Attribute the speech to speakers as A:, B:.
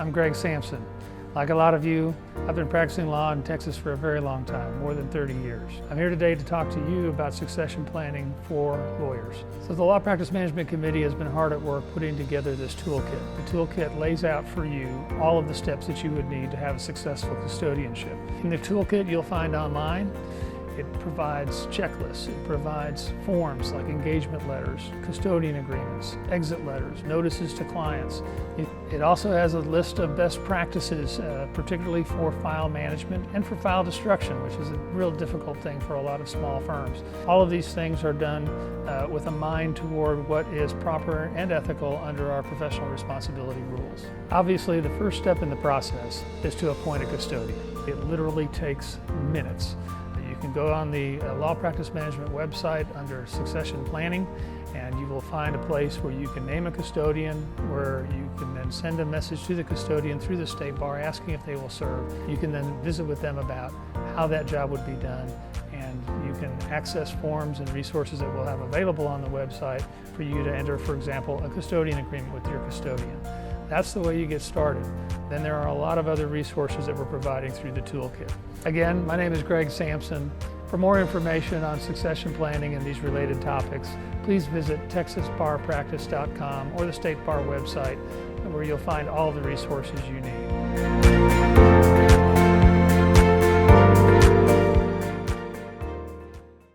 A: I'm Greg Sampson. Like a lot of you, I've been practicing law in Texas for a very long time, more than 30 years. I'm here today to talk to you about succession planning for lawyers. So the Law Practice Management Committee has been hard at work putting together this toolkit. The toolkit lays out for you all of the steps that you would need to have a successful custodianship. In the toolkit you'll find online, it provides checklists, it provides forms like engagement letters, custodian agreements, exit letters, notices to clients. It also has a list of best practices, particularly for file management and for file destruction, which is a real difficult thing for a lot of small firms. All of these things are done with a mind toward what is proper and ethical under our professional responsibility rules. Obviously, the first step in the process is to appoint a custodian. It literally takes minutes. You can go on the Law Practice Management website under Succession Planning, and you will find a place where you can name a custodian, where you can then send a message to the custodian through the State Bar asking if they will serve. You can then visit with them about how that job would be done, and you can access forms and resources that we'll have available on the website for you to enter, for example, a custodian agreement with your custodian. That's the way you get started. Then there are a lot of other resources that we're providing through the toolkit. Again, my name is Greg Sampson. For more information on succession planning and these related topics, please visit texasbarpractice.com or the State Bar website, where you'll find all the resources you need.